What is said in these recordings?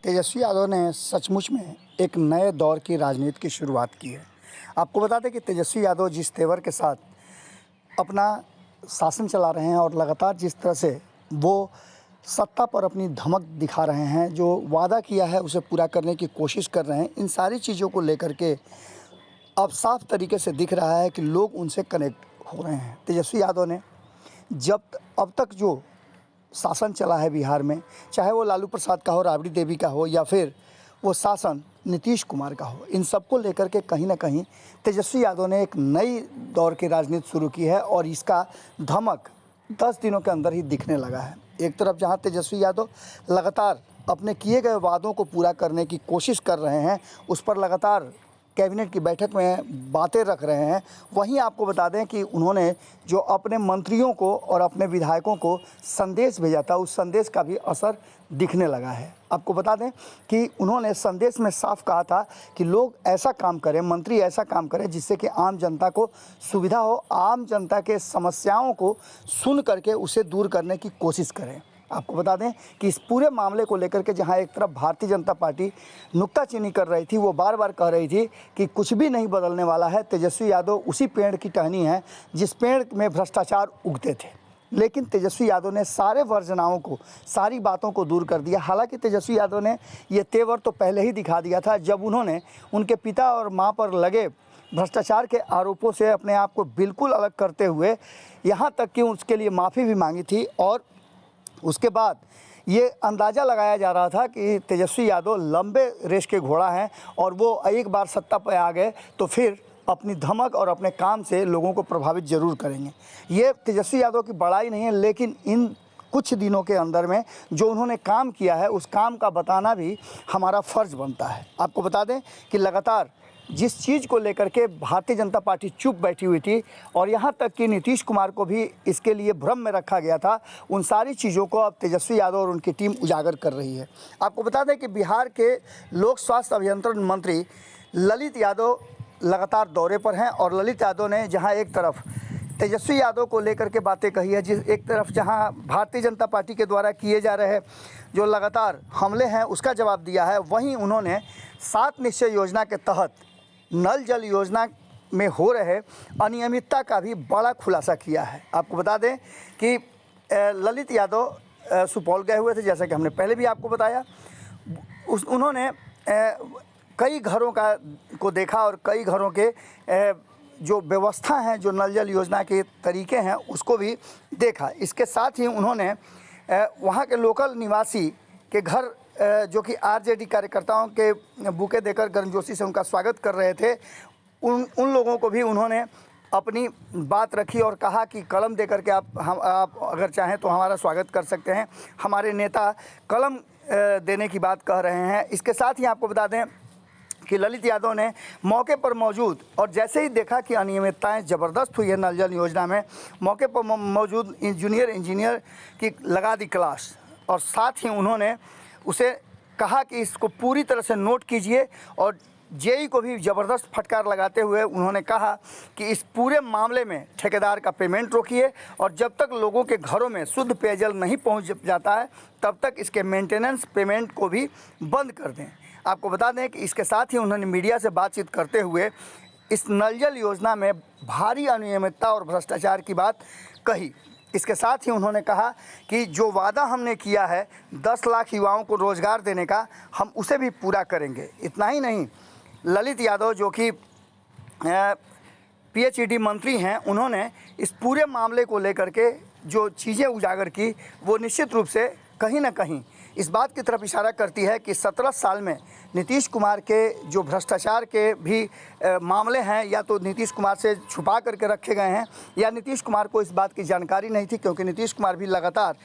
तेजस्वी यादव ने सचमुच में एक नए दौर की राजनीति की शुरुआत की है। आपको बता दें कि तेजस्वी यादव जिस तेवर के साथ अपना शासन चला रहे हैं और लगातार जिस तरह से वो सत्ता पर अपनी धमक दिखा रहे हैं, जो वादा किया है उसे पूरा करने की कोशिश कर रहे हैं, इन सारी चीज़ों को लेकर के अब साफ तरीके से दिख रहा है कि लोग उनसे कनेक्ट हो रहे हैं। तेजस्वी यादव ने अब तक जो शासन चला है बिहार में, चाहे वो लालू प्रसाद का हो, राबड़ी देवी का हो, या फिर वो शासन नीतीश कुमार का हो, इन सबको लेकर के कहीं ना कहीं तेजस्वी यादव ने एक नई दौर की राजनीति शुरू की है और इसका धमक 10 दिनों के अंदर ही दिखने लगा है। एक तरफ जहां तेजस्वी यादव लगातार अपने किए गए वादों को पूरा करने की कोशिश कर रहे हैं, उस पर लगातार कैबिनेट की बैठक में बातें रख रहे हैं, वहीं आपको बता दें कि उन्होंने जो अपने मंत्रियों को और अपने विधायकों को संदेश भेजा था, उस संदेश का भी असर दिखने लगा है। आपको बता दें कि उन्होंने संदेश में साफ कहा था कि लोग ऐसा काम करें, मंत्री ऐसा काम करें जिससे कि आम जनता को सुविधा हो, आम जनता के समस्याओं को सुन करके उसे दूर करने की कोशिश करें। आपको बता दें कि इस पूरे मामले को लेकर के जहां एक तरफ भारतीय जनता पार्टी नुक्ताचीनी कर रही थी, वो बार बार कह रही थी कि कुछ भी नहीं बदलने वाला है, तेजस्वी यादव उसी पेड़ की टहनी है जिस पेड़ में भ्रष्टाचार उगते थे। लेकिन तेजस्वी यादव ने सारे वर्जनाओं को, सारी बातों को दूर कर दिया। हालांकि तेजस्वी यादव ने ये तेवर तो पहले ही दिखा दिया था जब उन्होंने उनके पिता और माँ पर लगे भ्रष्टाचार के आरोपों से अपने आप को बिल्कुल अलग करते हुए यहाँ तक कि उसके लिए माफ़ी भी मांगी थी। और उसके बाद ये अंदाज़ा लगाया जा रहा था कि तेजस्वी यादव लंबे रेस के घोड़ा हैं और वो एक बार सत्ता पर आ गए तो फिर अपनी धमक और अपने काम से लोगों को प्रभावित ज़रूर करेंगे। ये तेजस्वी यादव की बड़ाई नहीं है, लेकिन इन कुछ दिनों के अंदर में जो उन्होंने काम किया है उस काम का बताना भी हमारा फ़र्ज़ बनता है। आपको बता दें कि लगातार जिस चीज़ को लेकर के भारतीय जनता पार्टी चुप बैठी हुई थी और यहाँ तक कि नीतीश कुमार को भी इसके लिए भ्रम में रखा गया था, उन सारी चीज़ों को अब तेजस्वी यादव और उनकी टीम उजागर कर रही है। आपको बता दें कि बिहार के लोक स्वास्थ्य अभियंत्रण मंत्री ललित यादव लगातार दौरे पर हैं और ललित यादव ने जहाँ एक तरफ तेजस्वी यादव को लेकर के बातें कही है, जिस एक तरफ जहां भारतीय जनता पार्टी के द्वारा किए जा रहे जो लगातार हमले हैं उसका जवाब दिया है, वहीं उन्होंने 7 निश्चय योजना के तहत नल जल योजना में हो रहे अनियमितता का भी बड़ा खुलासा किया है। आपको बता दें कि ललित यादव सुपौल गए हुए थे, जैसा कि हमने पहले भी आपको बताया। उन्होंने कई घरों को देखा और कई घरों के जो व्यवस्था हैं, जो नल जल योजना के तरीके हैं, उसको भी देखा। इसके साथ ही उन्होंने वहाँ के लोकल निवासी के घर जो कि आरजेडी कार्यकर्ताओं के बुके देकर गर्मजोशी से उनका स्वागत कर रहे थे, उन लोगों को भी उन्होंने अपनी बात रखी और कहा कि कलम देकर के आप अगर चाहें तो हमारा स्वागत कर सकते हैं। हमारे नेता कलम देने की बात कह रहे हैं। इसके साथ ही आपको बता दें कि ललित यादव ने मौके पर मौजूद और जैसे ही देखा कि अनियमितताएं ज़बरदस्त हुई है नल जल योजना में, मौके पर मौजूद जूनियर इंजीनियर की लगा दी क्लास और साथ ही उन्होंने उसे कहा कि इसको पूरी तरह से नोट कीजिए और जेई को भी ज़बरदस्त फटकार लगाते हुए उन्होंने कहा कि इस पूरे मामले में ठेकेदार का पेमेंट रोकिए और जब तक लोगों के घरों में शुद्ध पेयजल नहीं पहुंच जाता है तब तक इसके मेंटेनेंस पेमेंट को भी बंद कर दें। आपको बता दें कि इसके साथ ही उन्होंने मीडिया से बातचीत करते हुए इस नल जल योजना में भारी अनियमितता और भ्रष्टाचार की बात कही। इसके साथ ही उन्होंने कहा कि जो वादा हमने किया है 10 लाख युवाओं को रोज़गार देने का, हम उसे भी पूरा करेंगे। इतना ही नहीं, ललित यादव जो कि पीएचईडी मंत्री हैं, उन्होंने इस पूरे मामले को लेकर के जो चीज़ें उजागर की वो निश्चित रूप से कहीं ना कहीं इस बात की तरफ इशारा करती है कि 17 साल में नीतीश कुमार के जो भ्रष्टाचार के भी मामले हैं, या तो नीतीश कुमार से छुपा करके रखे गए हैं या नीतीश कुमार को इस बात की जानकारी नहीं थी, क्योंकि नीतीश कुमार भी लगातार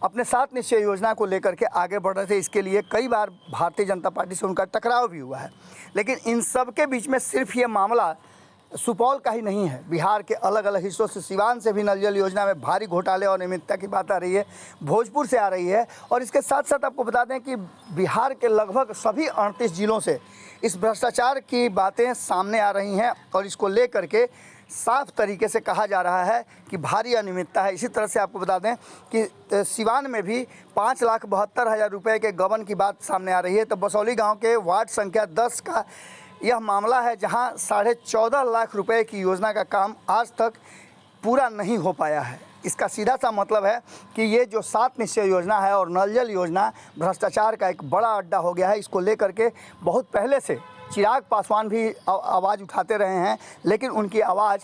अपने 7 निश्चय योजना को लेकर के आगे बढ़ रहे थे। इसके लिए कई बार भारतीय जनता पार्टी से उनका टकराव भी हुआ है। लेकिन इन सब के बीच में सिर्फ ये मामला सुपौल का ही नहीं है, बिहार के अलग अलग हिस्सों से, सिवान से भी नल जल योजना में भारी घोटाले और अनियमितता की बात आ रही है, भोजपुर से आ रही है। और इसके साथ साथ आपको बता दें कि बिहार के लगभग सभी 38 जिलों से इस भ्रष्टाचार की बातें सामने आ रही हैं और इसको लेकर के साफ तरीके से कहा जा रहा है कि भारी अनियमितता है। इसी तरह से आपको बता दें कि सिवान में भी 5,72,000 रुपये के गबन की बात सामने आ रही है। तो बसौली गांव के वार्ड संख्या 10 का यह मामला है, जहां 14.5 लाख रुपए की योजना का काम आज तक पूरा नहीं हो पाया है। इसका सीधा सा मतलब है कि ये जो 7 निश्चय योजना है और नल जल योजना भ्रष्टाचार का एक बड़ा अड्डा हो गया है। इसको लेकर के बहुत पहले से चिराग पासवान भी आवाज़ उठाते रहे हैं, लेकिन उनकी आवाज़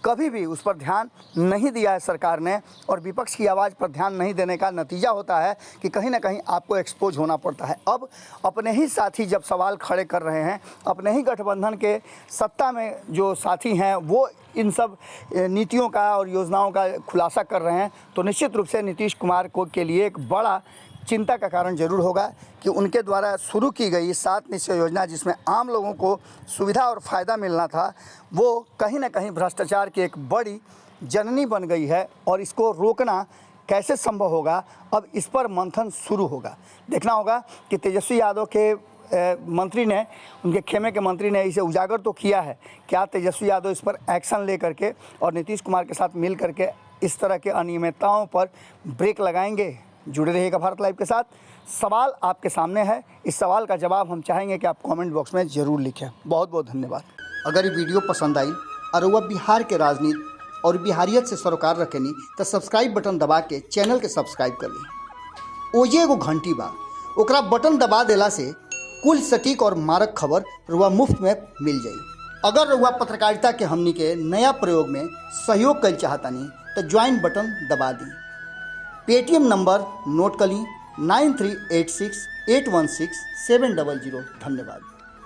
कभी भी उस पर ध्यान नहीं दिया है सरकार ने। और विपक्ष की आवाज़ पर ध्यान नहीं देने का नतीजा होता है कि कहीं ना कहीं आपको एक्सपोज होना पड़ता है। अब अपने ही साथी जब सवाल खड़े कर रहे हैं, अपने ही गठबंधन के सत्ता में जो साथी हैं वो इन सब नीतियों का और योजनाओं का खुलासा कर रहे हैं, तो निश्चित रूप से नीतीश कुमार को के लिए एक बड़ा चिंता का कारण जरूर होगा कि उनके द्वारा शुरू की गई 7 निश्चय योजना, जिसमें आम लोगों को सुविधा और फ़ायदा मिलना था, वो कहीं ना कहीं भ्रष्टाचार की एक बड़ी जननी बन गई है। और इसको रोकना कैसे संभव होगा, अब इस पर मंथन शुरू होगा। देखना होगा कि तेजस्वी यादव के मंत्री ने, उनके खेमे के मंत्री ने इसे उजागर तो किया है, क्या तेजस्वी यादव इस पर एक्शन ले करके और नीतीश कुमार के साथ मिल करके इस तरह के अनियमितताओं पर ब्रेक लगाएंगे। जुड़े रहिएगा भारत लाइव के साथ। सवाल आपके सामने है, इस सवाल का जवाब हम चाहेंगे कि आप कमेंट बॉक्स में ज़रूर लिखें। बहुत बहुत धन्यवाद। अगर ये वीडियो पसंद आई और वह बिहार के राजनीति और बिहारियत से सरोकार रखेनी तो सब्सक्राइब बटन दबा के चैनल के सब्सक्राइब कर ली। ओजे एगो घंटी बा, ओकरा बटन दबा देला से कुल सटीक और मारक खबर रुआ मुफ्त में मिल जाई। अगर रुआ पत्रकारिता के हमनी के नया प्रयोग में सहयोग कर चाहतानी तो ज्वाइन बटन दबा दी। पेटीएम नंबर नोट कर ली 9386816700। धन्यवाद।